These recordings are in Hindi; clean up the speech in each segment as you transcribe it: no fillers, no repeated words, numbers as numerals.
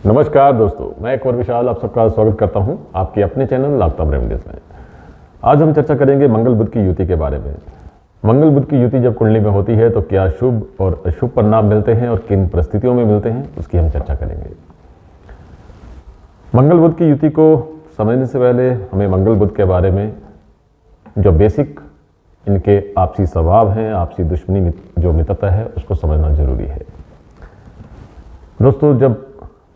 नमस्कार दोस्तों, मैं एक और विशाल आप सबका स्वागत करता हूं आपके अपने चैनल आफ्ताब रेमेडीज में। आज हम चर्चा करेंगे मंगल बुध की युति के बारे में। मंगल बुध की युति जब कुंडली में होती है तो क्या शुभ और अशुभ परिणाम मिलते हैं और किन परिस्थितियों में मिलते हैं, उसकी हम चर्चा करेंगे। मंगल बुध की युति को समझने से पहले हमें मंगल बुध के बारे में जो बेसिक इनके आपसी स्वभाव हैं, आपसी दुश्मनी जो मित्रता है, उसको समझना जरूरी है। दोस्तों, जब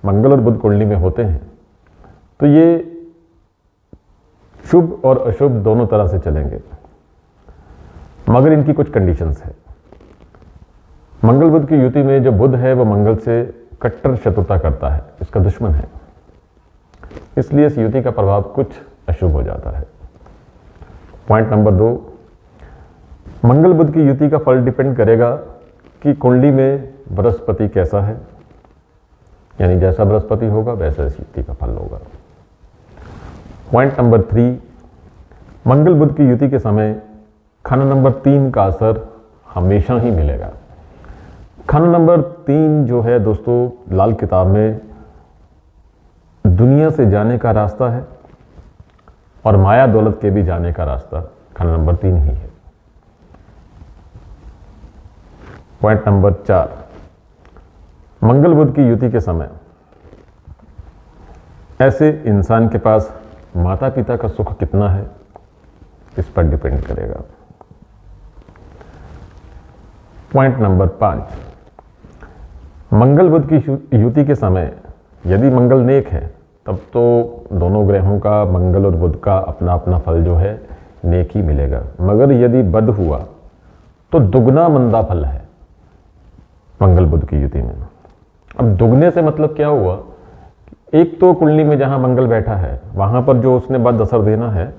मंगल और बुध कुंडली में होते हैं तो ये शुभ और अशुभ दोनों तरह से चलेंगे, मगर इनकी कुछ कंडीशंस है। मंगल बुध की युति में जो बुध है वो मंगल से कट्टर शत्रुता करता है, इसका दुश्मन है, इसलिए इस युति का प्रभाव कुछ अशुभ हो जाता है। पॉइंट नंबर 2, मंगल बुध की युति का फल डिपेंड करेगा कि कुंडली में बृहस्पति कैसा है, यानी जैसा बृहस्पति होगा वैसा इस युति का फल होगा। पॉइंट नंबर 3, मंगल बुध की युति के समय खाना नंबर 3 का असर हमेशा ही मिलेगा। खाना नंबर 3 जो है दोस्तों, लाल किताब में दुनिया से जाने का रास्ता है और माया दौलत के भी जाने का रास्ता खाना नंबर 3 ही है। पॉइंट नंबर 4, मंगल बुध की युति के समय ऐसे इंसान के पास माता पिता का सुख कितना है, इस पर डिपेंड करेगा। पॉइंट नंबर 5, मंगल बुध की युति के समय यदि मंगल नेक है तब तो दोनों ग्रहों का, मंगल और बुध का अपना अपना फल जो है नेक ही मिलेगा, मगर यदि बद हुआ तो दुगना मंदा फल है मंगल बुध की युति में। अब दुगने से मतलब क्या हुआ, एक तो कुंडली में जहां मंगल बैठा है वहां पर जो उसने बद असर देना है,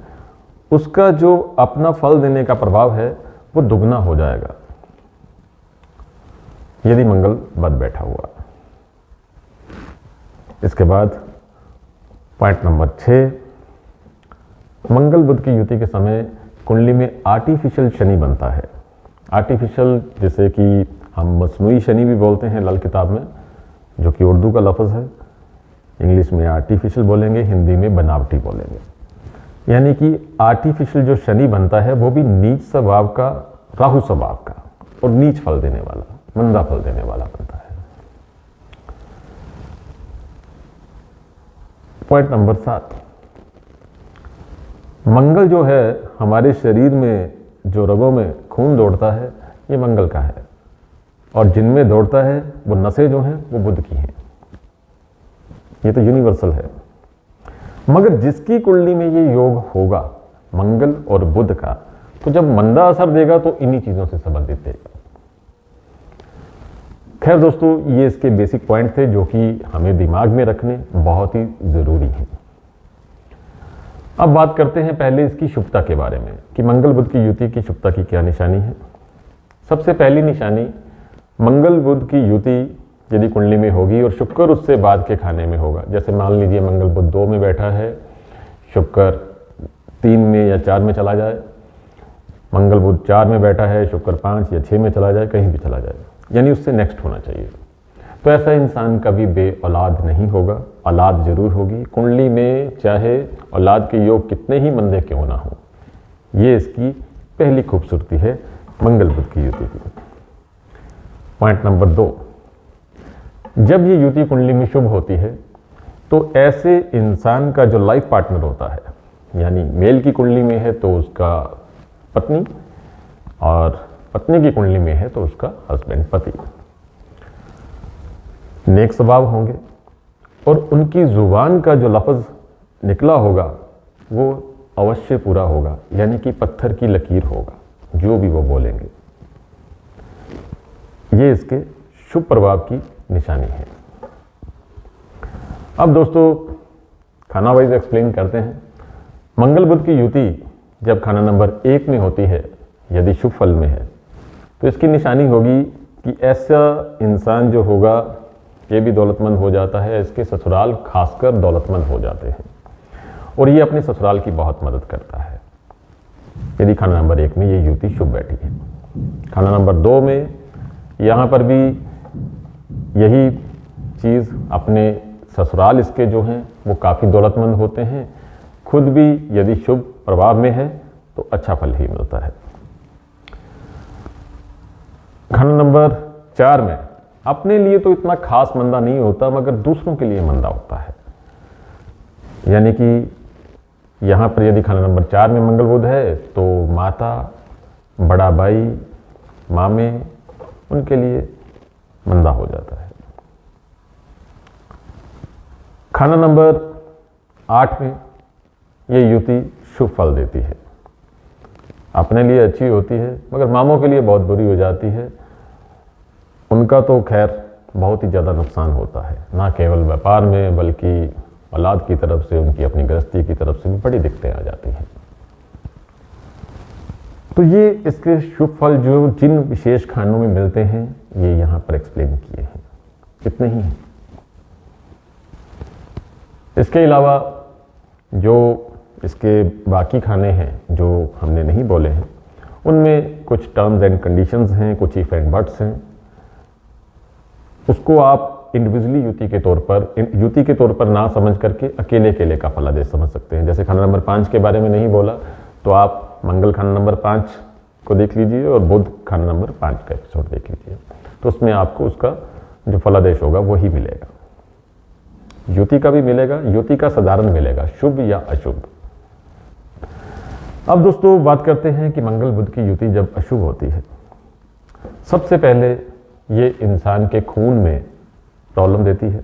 उसका जो अपना फल देने का प्रभाव है वो दुगना हो जाएगा यदि मंगल बद बैठा हुआ। इसके बाद पॉइंट नंबर 6, मंगल बुध की युति के समय कुंडली में आर्टिफिशियल शनि बनता है। आर्टिफिशियल जिसे कि हम मसनूई शनि भी बोलते हैं लाल किताब में, जो कि उर्दू का लफ्ज़ है। इंग्लिश में आर्टिफिशियल बोलेंगे, हिंदी में बनावटी बोलेंगे। यानी कि आर्टिफिशियल जो शनि बनता है वो भी नीच स्वभाव का, राहु स्वभाव का और नीच फल देने वाला, मंदा फल देने वाला बनता है। पॉइंट नंबर 7, मंगल जो है हमारे शरीर में जो रगों में खून दौड़ता है ये मंगल का है, और जिनमें दौड़ता है वो नसें जो हैं वो बुध की हैं। ये तो यूनिवर्सल है। मगर जिसकी कुंडली में ये योग होगा मंगल और बुध का, तो जब मंदा असर देगा तो इन्हीं चीजों से संबंधित देगा। खैर दोस्तों, ये इसके बेसिक पॉइंट थे जो कि हमें दिमाग में रखने बहुत ही जरूरी हैं। अब बात करते हैं पहले इसकी शुभता के बारे में कि मंगल बुध की युति की शुभता की क्या निशानी है। सबसे पहली निशानी, मंगल बुध की युति यदि कुंडली में होगी और शुक्र उससे बाद के खाने में होगा, जैसे मान लीजिए मंगल बुध 2 में बैठा है, शुक्र 3 में या 4 में चला जाए, मंगल बुध 4 में बैठा है, शुक्र 5 या 6 में चला जाए, कहीं भी चला जाए, यानी उससे नेक्स्ट होना चाहिए, तो ऐसा इंसान कभी बे औलाद नहीं होगा। औलाद जरूर होगी कुंडली में, चाहे औलाद के योग कितने ही मंदे क्यों ना हो। ये इसकी पहली खूबसूरती है मंगल बुध की युति की। पॉइंट नंबर 2, जब ये युति कुंडली में शुभ होती है तो ऐसे इंसान का जो लाइफ पार्टनर होता है, यानी मेल की कुंडली में है तो उसका पत्नी, और पत्नी की कुंडली में है तो उसका हस्बैंड, पति, नेक स्वभाव होंगे और उनकी जुबान का जो लफ्ज़ निकला होगा वो अवश्य पूरा होगा, यानी कि पत्थर की लकीर होगा जो भी वो बोलेंगे। ये इसके शुभ प्रभाव की निशानी है। अब दोस्तों खाना वाइज एक्सप्लेन करते हैं। मंगल बुध की युति जब खाना नंबर 1 में होती है, यदि शुभ फल में है, तो इसकी निशानी होगी कि ऐसा इंसान जो होगा ये भी दौलतमंद हो जाता है, इसके ससुराल खासकर दौलतमंद हो जाते हैं और ये अपने ससुराल की बहुत मदद करता है यदि खाना नंबर 1 में ये युति शुभ बैठी है। खाना नंबर 2 में यहाँ पर भी यही चीज़ अपने ससुराल इसके जो हैं वो काफ़ी दौलतमंद होते हैं, खुद भी यदि शुभ प्रभाव में है तो अच्छा फल ही मिलता है। खंड नंबर 4 में अपने लिए तो इतना खास मंदा नहीं होता मगर दूसरों के लिए मंदा होता है। यानी कि यहाँ पर यदि खंड नंबर 4 में मंगल बुध है तो माता, बड़ा भाई, मामे, उनके लिए मंदा हो जाता है। खंड नंबर 8 में ये युति शुभ फल देती है, अपने लिए अच्छी होती है मगर मामों के लिए बहुत बुरी हो जाती है। उनका तो खैर बहुत ही ज़्यादा नुकसान होता है, ना केवल व्यापार में बल्कि औलाद की तरफ से, उनकी अपनी गृहस्थी की तरफ से भी बड़ी दिक्कतें आ जाती हैं। तो ये इसके शुभ फल जो जिन विशेष खंडों में मिलते हैं ये यहाँ पर एक्सप्लेन किए हैं, इतने ही हैं। इसके अलावा जो इसके बाकी खाने हैं जो हमने नहीं बोले हैं उनमें कुछ टर्म्स एंड कंडीशंस हैं, कुछ इफ एंड बट्स हैं। उसको आप इंडिविजुअली युति के तौर पर ना समझ करके अकेले अकेले का फलादेश समझ सकते हैं। जैसे खंड नंबर 5 के बारे में नहीं बोला तो आप मंगल खंड नंबर 5 को देख लीजिए और बुध खंड नंबर 5 का एपिसोड देख लीजिए, तो उसमें आपको उसका जो फलादेश होगा वही मिलेगा। युति का भी मिलेगा, युति का साधारण मिलेगा, शुभ या अशुभ। अब दोस्तों बात करते हैं कि मंगल बुध की युति जब अशुभ होती है, सबसे पहले ये इंसान के खून में प्रॉब्लम देती है,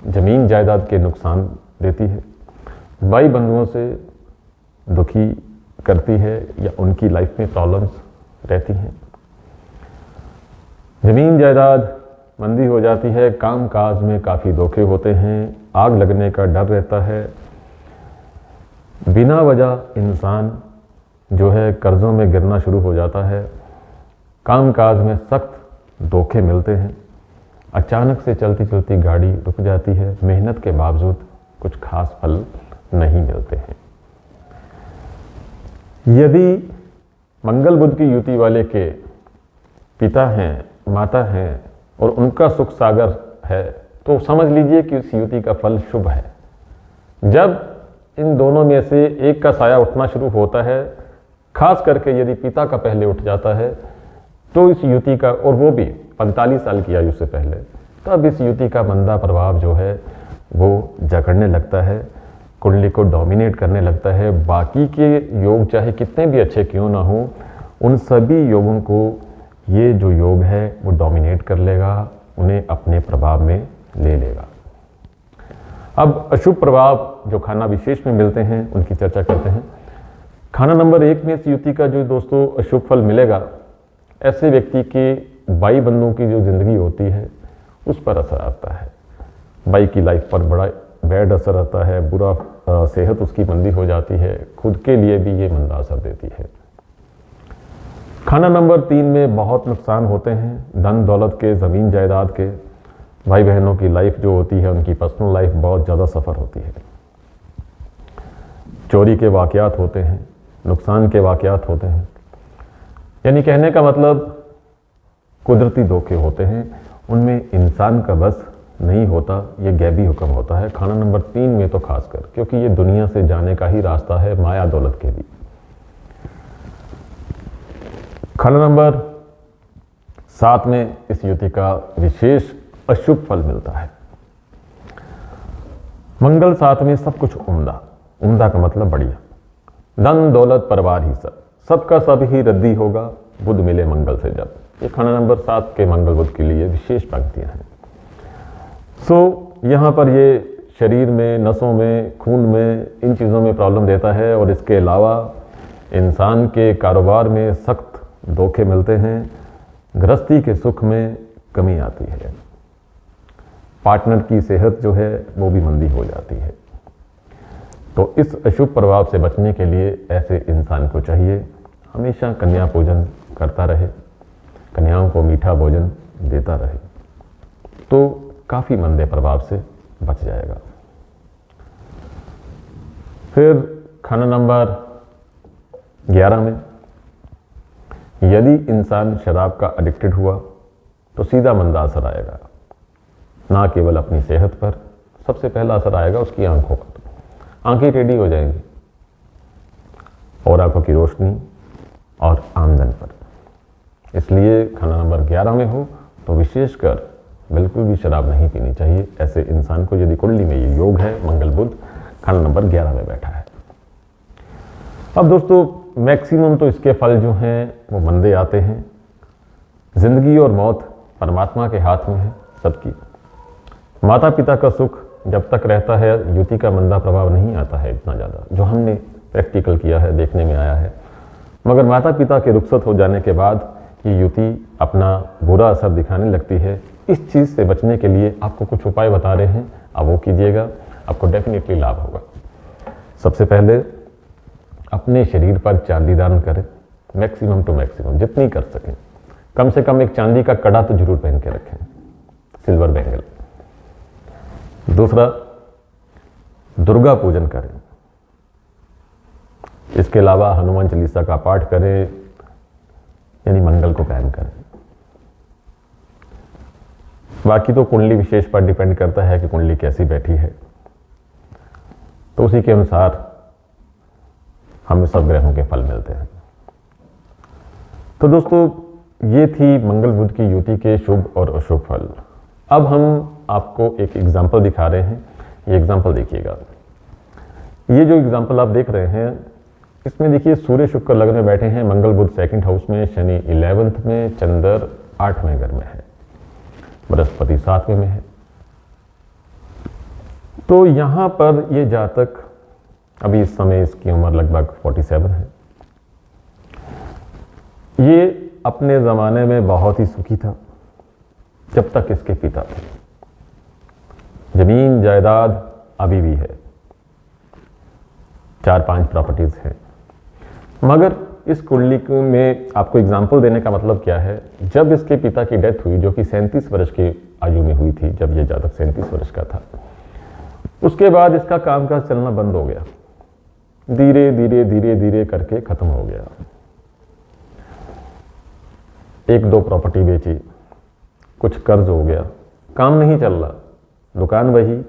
जमीन जायदाद के नुकसान देती है, भाई बंधुओं से दुखी करती है या उनकी लाइफ में प्रॉब्लम्स रहती हैं, जमीन जायदाद मंदी हो जाती है, काम काज में काफ़ी धोखे होते हैं, आग लगने का डर रहता है, बिना वजह इंसान जो है कर्जों में गिरना शुरू हो जाता है, काम काज में सख्त धोखे मिलते हैं, अचानक से चलती चलती गाड़ी रुक जाती है, मेहनत के बावजूद कुछ खास फल नहीं मिलते हैं। यदि मंगल बुध की युति वाले के पिता हैं, माता हैं और उनका सुख सागर है तो समझ लीजिए कि उस युति का फल शुभ है। जब इन दोनों में से एक का साया उठना शुरू होता है, खास करके यदि पिता का पहले उठ जाता है तो इस युति का, और वो भी 45 साल की आयु से पहले, तब इस युति का मंदा प्रभाव जो है वो जकड़ने लगता है, कुंडली को डोमिनेट करने लगता है। बाकी के योग चाहे कितने भी अच्छे क्यों ना हो, उन सभी योगों को ये जो योग है वो डोमिनेट कर लेगा, उन्हें अपने प्रभाव में ले लेगा। अब अशुभ प्रभाव जो खाना विशेष में मिलते हैं उनकी चर्चा करते हैं। खाना नंबर 1 में इस युति का जो दोस्तों अशुभ फल मिलेगा, ऐसे व्यक्ति के भाई बंधुओं की जो जिंदगी होती है उस पर असर आता है, भाई की लाइफ पर बड़ा बैड असर आता है, बुरा सेहत उसकी मंदी हो जाती है, खुद के लिए भी ये मंदा असर देती है। खाना नंबर 3 में बहुत नुकसान होते हैं, धन दौलत के, ज़मीन जायदाद के, भाई बहनों की लाइफ जो होती है उनकी पर्सनल लाइफ बहुत ज़्यादा सफ़र होती है, चोरी के वाक़यात होते हैं, नुकसान के वाक़यात होते हैं, यानी कहने का मतलब कुदरती धोखे होते हैं, उनमें इंसान का बस नहीं होता, ये गैबी हुक्म होता है। खाना नंबर 3 में तो खासकर, क्योंकि ये दुनिया से जाने का ही रास्ता है, माया दौलत के भी। खाना नंबर 7 में इस युति का विशेष अशुभ फल मिलता है। मंगल 7 में सब कुछ उम्दा, उम्दा का मतलब बढ़िया, धन दौलत परिवार ही सबका सब ही रद्दी होगा, बुध मिले मंगल से जब। ये खाना नंबर 7 के मंगल बुध के लिए विशेष पंक्तियां हैं। यहाँ पर ये शरीर में, नसों में, खून में, इन चीज़ों में प्रॉब्लम देता है और इसके अलावा इंसान के कारोबार में सख्त धोखे मिलते हैं, गृहस्थी के सुख में कमी आती है, पार्टनर की सेहत जो है वो भी मंदी हो जाती है। तो इस अशुभ प्रभाव से बचने के लिए ऐसे इंसान को चाहिए हमेशा कन्या पूजन करता रहे, कन्याओं को मीठा भोजन देता रहे, तो काफ़ी मंदे प्रभाव से बच जाएगा। फिर खाना नंबर 11 में यदि इंसान शराब का एडिक्टेड हुआ तो सीधा मंदा असर आएगा, ना केवल अपनी सेहत पर, सबसे पहला असर आएगा उसकी आंखों पर, आंखें टेढ़ी हो जाएंगी और आंखों की रोशनी और आमदन पर। इसलिए खाना नंबर 11 में हो तो विशेषकर बिल्कुल भी शराब नहीं पीनी चाहिए ऐसे इंसान को, यदि कुंडली में ये योग है, मंगल बुध खाना नंबर 11 में बैठा है। अब दोस्तों मैक्सिमम तो इसके फल जो हैं वो मंदे आते हैं। जिंदगी और मौत परमात्मा के हाथ में है सबकी। माता पिता का सुख जब तक रहता है युति का मंदा प्रभाव नहीं आता है इतना ज़्यादा, जो हमने प्रैक्टिकल किया है, देखने में आया है। मगर माता पिता के रुखसत हो जाने के बाद ये युति अपना बुरा असर दिखाने लगती है। इस चीज़ से बचने के लिए आपको कुछ उपाय बता रहे हैं, अब वो कीजिएगा, आपको डेफिनेटली लाभ होगा। सबसे पहले अपने शरीर पर चांदी दान करें, मैक्सिमम टू मैक्सिमम जितनी कर सकें। कम से कम एक चांदी का कड़ा तो जरूर पहन के रखें, सिल्वर बैंगल। दूसरा, दुर्गा पूजन करें। इसके अलावा हनुमान चालीसा का पाठ करें, यानी मंगल को कायम करें। बाकी तो कुंडली विशेष पर डिपेंड करता है कि कुंडली कैसी बैठी है, तो उसी के अनुसार हमें सब ग्रहों के फल मिलते हैं। तो दोस्तों ये थी मंगल बुध की युति के शुभ और अशुभ फल। अब हम आपको एक एग्जाम्पल दिखा रहे हैं, ये एग्जाम्पल देखिएगा। ये जो एग्जाम्पल आप देख रहे हैं इसमें देखिए सूर्य शुक्र लग्न में बैठे हैं, मंगल बुध 2nd हाउस में, शनि 11th में, चंद्र 8वें घर में है, बृहस्पति 7वें में है। तो यहां पर ये जातक अभी इस समय इसकी उम्र लगभग 47 है। ये अपने ज़माने में बहुत ही सुखी था जब तक इसके पिता थे। जमीन जायदाद अभी भी है, 4-5 प्रॉपर्टीज हैं। मगर इस कुंडली में आपको एग्जाम्पल देने का मतलब क्या है, जब इसके पिता की डेथ हुई जो कि 37 वर्ष की आयु में हुई थी, जब ये जातक 37 वर्ष का था, उसके बाद इसका कामकाज चलना बंद हो गया, धीरे धीरे धीरे धीरे करके खत्म हो गया। 1-2 प्रॉपर्टी बेची, कुछ कर्ज हो गया, काम नहीं चल रहा, दुकान वही,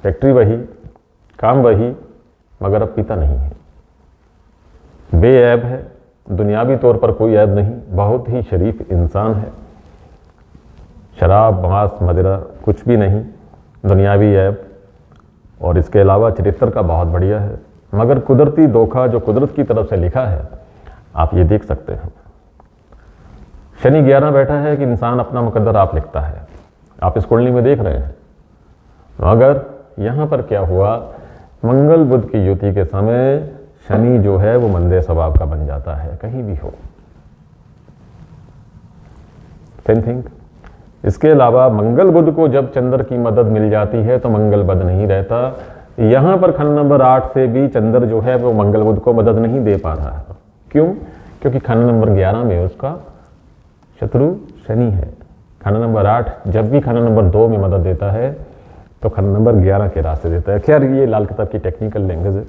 फैक्ट्री वही, काम वही, मगर अब पिता नहीं है। बेऐब है, दुनियावी तौर पर कोई ऐब नहीं, बहुत ही शरीफ इंसान है। शराब मांस मदिरा कुछ भी नहीं, दुनियावी ऐब, और इसके अलावा चरित्र का बहुत बढ़िया है। मगर कुदरती धोखा जो कुदरत की तरफ से लिखा है आप ये देख सकते हैं। शनि 11 बैठा है कि इंसान अपना मुकद्दर आप लिखता है, आप इस कुंडली में देख रहे हैं। मगर यहाँ पर क्या हुआ, मंगल बुध की युति के समय शनि जो है वो मंदे स्वभाव का बन जाता है, कहीं भी हो, सेम थिंग। इसके अलावा मंगल बुध को जब चंद्र की मदद मिल जाती है तो मंगल बद नहीं रहता। यहाँ पर खंड नंबर 8 से भी चंद्र जो है वो मंगल बुध को मदद नहीं दे पा रहा है। क्यों? क्योंकि खंड नंबर 11 में उसका शत्रु शनि है। खंड नंबर 8 जब भी खंड नंबर 2 में मदद देता है तो खंड नंबर 11 के रास्ते देता है। खैर ये लाल किताब की टेक्निकल लैंग्वेज है,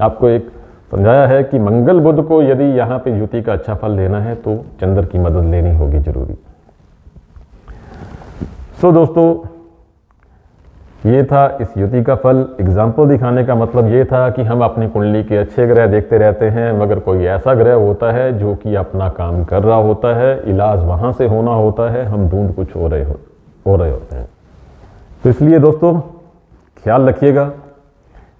आपको एक समझाया है कि मंगल बुध को यदि यहाँ पे युति का अच्छा फल लेना है तो चंद्र की मदद लेनी होगी जरूरी। सो दोस्तों ये था इस युति का फल। एग्जाम्पल दिखाने का मतलब ये था कि हम अपनी कुंडली के अच्छे ग्रह देखते रहते हैं, मगर कोई ऐसा ग्रह होता है जो कि अपना काम कर रहा होता है, इलाज वहाँ से होना होता है, हम ढूंढ कुछ हो रहे होते हैं। तो इसलिए दोस्तों ख्याल रखिएगा,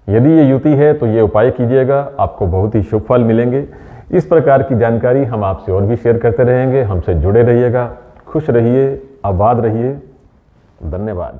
यदि ये युति है तो ये उपाय कीजिएगा, आपको बहुत ही शुभ फल मिलेंगे। इस प्रकार की जानकारी हम आपसे और भी शेयर करते रहेंगे। हमसे जुड़े रहिएगा, खुश रहिए, आबाद रहिए। धन्यवाद।